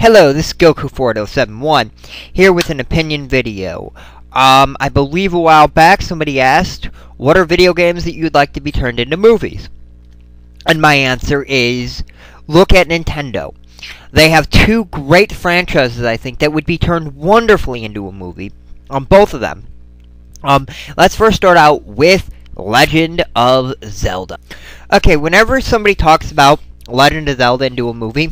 Hello, this is Goku4071 here with an opinion video. I believe a while back somebody asked, what are video games that you'd like to be turned into movies? And my answer is, look at Nintendo. They have two great franchises, I think, that would be turned wonderfully into a movie. Both of them. Let's first start out with Legend of Zelda. Okay, whenever somebody talks about Legend of Zelda into a movie,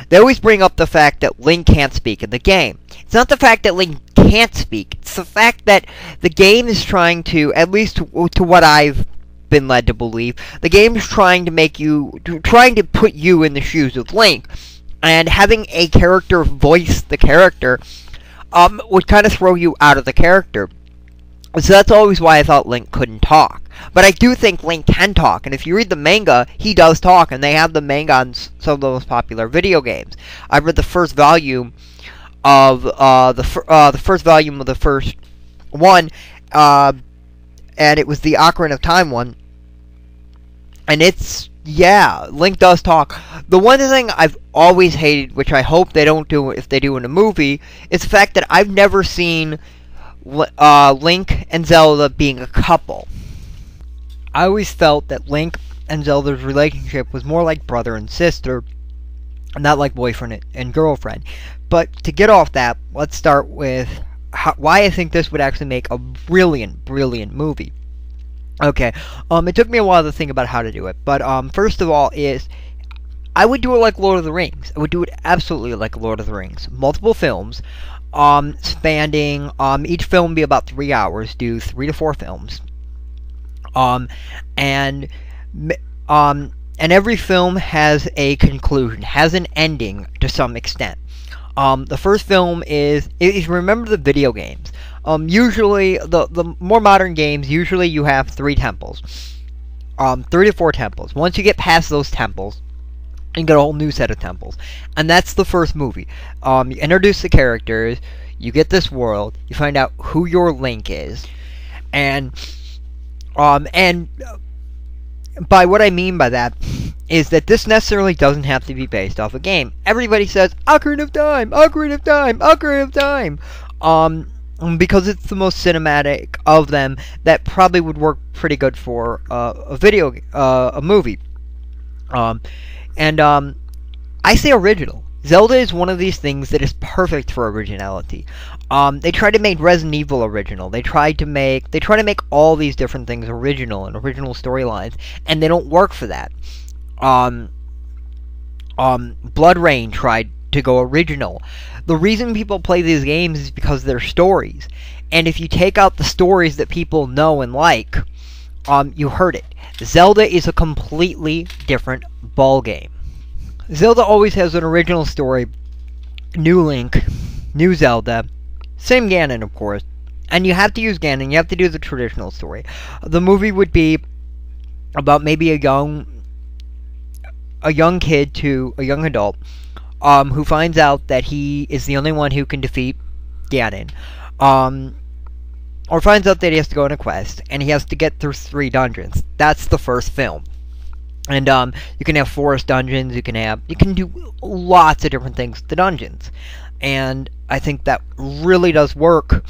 they always bring up the fact that Link can't speak in the game. It's not the fact that Link can't speak, it's the fact that the game is trying to, at least to what I've been led to believe, the game is trying to put you in the shoes of Link, and having a character voice the character, would kind of throw you out of the character. So that's always why I thought Link couldn't talk. But I do think Link can talk, and if you read the manga, he does talk, and they have the manga on some of the most popular video games. I read the first volume of the first one, and it was the Ocarina of Time one, and it's, yeah, Link does talk. The one thing I've always hated, which I hope they don't do if they do in a movie, is the fact that I've never seen Link and Zelda being a couple. I always felt that Link and Zelda's relationship was more like brother and sister, not like boyfriend and girlfriend. But to get off that, let's start with why I think this would actually make a brilliant movie. Okay, it took me a while to think about how to do it, but first of all I would do it like Lord of the Rings. I would do it absolutely like Lord of the Rings. Multiple films, spanning, each film be about 3 hours, do 3 to 4 films. And every film has a conclusion, has an ending to some extent. The first film is, if you remember the video games, usually, the more modern games, usually you have 3 temples. 3 to 4 temples. Once you get past those temples, you get a whole new set of temples. And that's the first movie. You introduce the characters, you get this world, you find out who your Link is, and by what I mean by that is that this necessarily doesn't have to be based off a game. Everybody says, Ocarina of Time, Ocarina of Time, Ocarina of Time, because it's the most cinematic of them that probably would work pretty good for a movie. I say original. Zelda is one of these things that is perfect for originality. They tried to make Resident Evil original. They try to make all these different things original and original storylines, and they don't work for that. Blood Rain tried to go original. The reason people play these games is because they're stories. And if you take out the stories that people know and like, you heard it. Zelda is a completely different ballgame. Zelda always has an original story, new Link, new Zelda, same Ganon, of course, and you have to use Ganon, you have to do the traditional story. The movie would be about maybe a young kid to a young adult, who finds out that he is the only one who can defeat Ganon, or finds out that he has to go on a quest, and he has to get through 3 dungeons. That's the first film. And you can have forest dungeons, you can do lots of different things with the dungeons. And I think that really does work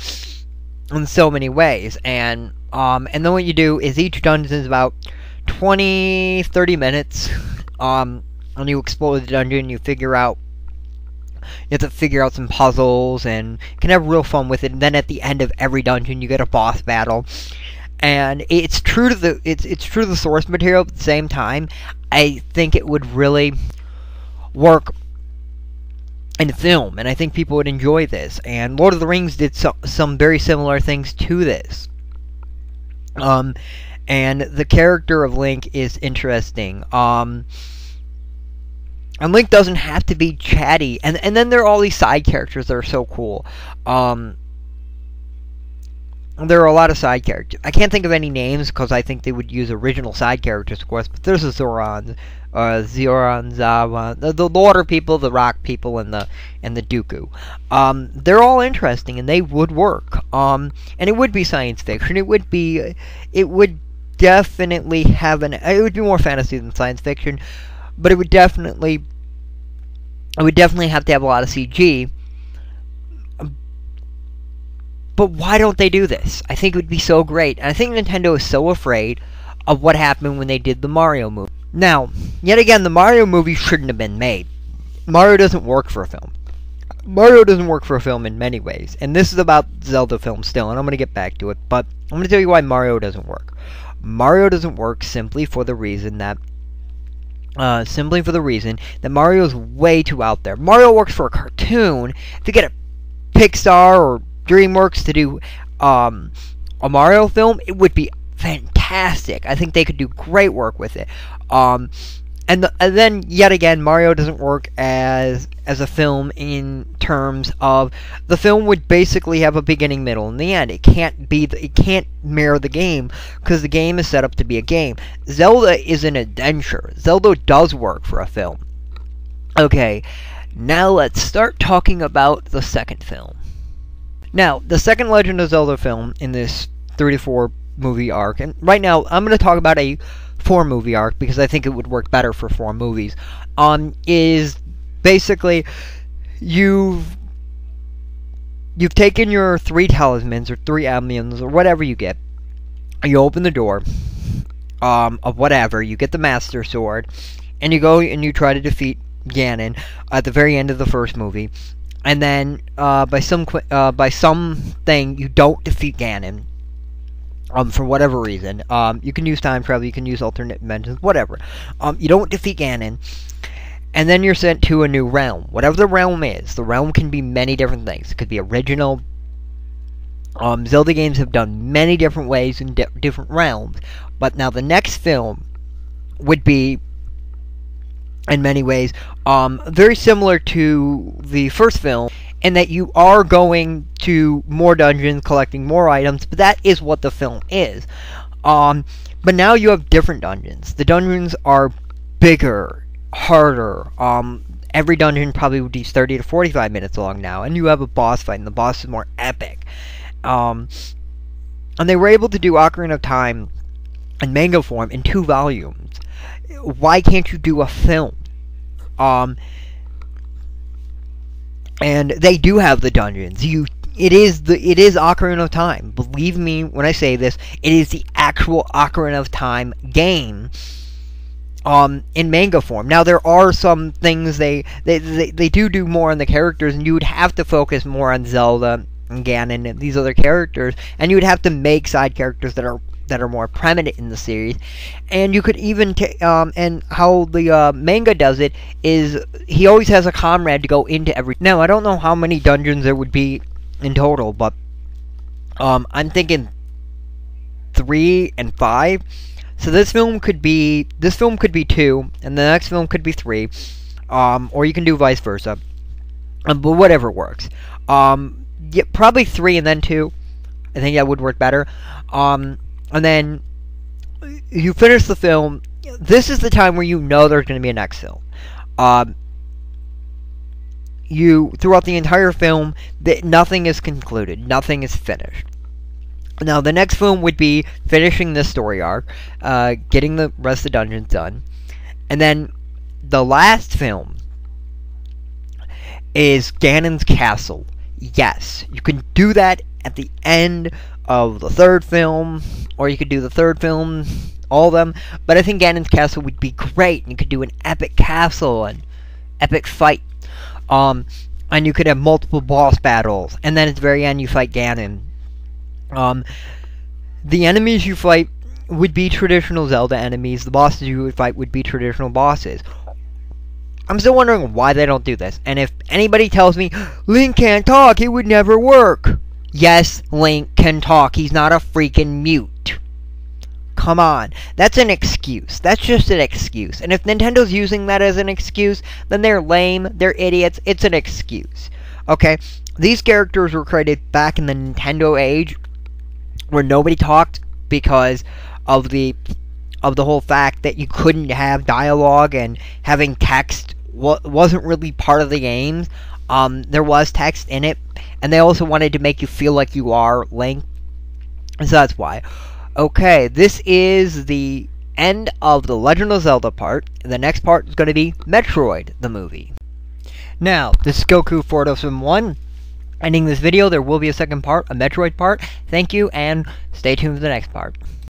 in so many ways. And then what you do is each dungeon is about 20-30 minutes. And you explore the dungeon, you have to figure out some puzzles, and you can have real fun with it. And then at the end of every dungeon you get a boss battle. And it's true to the source material, but at the same time, I think it would really work in film, and I think people would enjoy this. And Lord of the Rings did some very similar things to this. And the character of Link is interesting. And Link doesn't have to be chatty. And then there are all these side characters that are so cool. There are a lot of side characters. I can't think of any names because I think they would use original side characters, of course. But there's the Zoran, Zawa, the water people, the rock people, and the Dooku. They're all interesting, and they would work. And it would be science fiction. It would definitely have it would be more fantasy than science fiction, but it would definitely it would definitely have to have a lot of CG. But why don't they do this? I think it would be so great. And I think Nintendo is so afraid of what happened when they did the Mario movie. Now, yet again, the Mario movie shouldn't have been made. Mario doesn't work for a film. Mario doesn't work for a film in many ways. And this is about Zelda films still, and I'm going to get back to it. But I'm going to tell you why Mario doesn't work. Mario doesn't work simply for the reason that Mario is way too out there. Mario works for a cartoon. If you get a Pixar or DreamWorks to do a Mario film, it would be fantastic. I think they could do great work with it. And then yet again, Mario doesn't work as a film in terms of the film would basically have a beginning, middle, and the end. It can't mirror the game because the game is set up to be a game. Zelda is an adventure. Zelda does work for a film. Okay, now let's start talking about the second film. Now, the second Legend of Zelda film in this 3 to 4 movie arc, and right now I'm going to talk about a 4 movie arc because I think it would work better for 4 movies, is basically you've taken your 3 talismans or 3 amulets or whatever you get, you open the door of whatever, you get the Master Sword, and you go and you try to defeat Ganon at the very end of the first movie. And then, by something, you don't defeat Ganon. For whatever reason. You can use time travel, you can use alternate dimensions, whatever. You don't defeat Ganon. And then you're sent to a new realm. Whatever the realm is. The realm can be many different things. It could be original. Zelda games have done many different ways in different realms. But now the next film would be, in many ways, very similar to the first film, in that you are going to more dungeons, collecting more items, but that is what the film is. But now you have different dungeons. The dungeons are bigger, harder. Every dungeon probably would be 30 to 45 minutes long now, and you have a boss fight, and the boss is more epic. And they were able to do Ocarina of Time in manga form in 2 volumes. Why can't you do a film? And they do have the dungeons. It is Ocarina of Time. Believe me when I say this. It is the actual Ocarina of Time game. In manga form. Now there are some things they do more on the characters, and you would have to focus more on Zelda and Ganon and these other characters, and you would have to make side characters that are more prominent in the series. And you could even and how the manga does it is he always has a comrade to go into every. Now I don't know how many dungeons there would be in total, but I'm thinking 3 and 5. So this film could be 2, and the next film could be 3, or you can do vice versa. But whatever works. Yeah, probably 3 and then 2. I think that would work better. And then you finish the film. This is the time where you know there's going to be a next film. Throughout the entire film, nothing is concluded. Nothing is finished. Now, the next film would be finishing this story arc, getting the rest of the dungeons done. And then the last film is Ganon's Castle. Yes, you can do that at the end of the third film, or you could do the third film, all of them. But I think Ganon's Castle would be great. You could do an epic castle, an epic fight. And you could have multiple boss battles. And then at the very end, you fight Ganon. The enemies you fight would be traditional Zelda enemies. The bosses you would fight would be traditional bosses. I'm still wondering why they don't do this. And if anybody tells me, Link can't talk, it would never work. Yes, Link can talk. He's not a freaking mute. Come on. That's an excuse. That's just an excuse. And if Nintendo's using that as an excuse, then they're lame, they're idiots, it's an excuse. Okay? These characters were created back in the Nintendo age, where nobody talked because of the whole fact that you couldn't have dialogue, and having text wasn't really part of the games. There was text in it, and they also wanted to make you feel like you are Link, so that's why. Okay, this is the end of the Legend of Zelda part. The next part is going to be Metroid, the movie. Now, this is Goku 4071. Ending this video, there will be a second part, a Metroid part. Thank you, and stay tuned for the next part.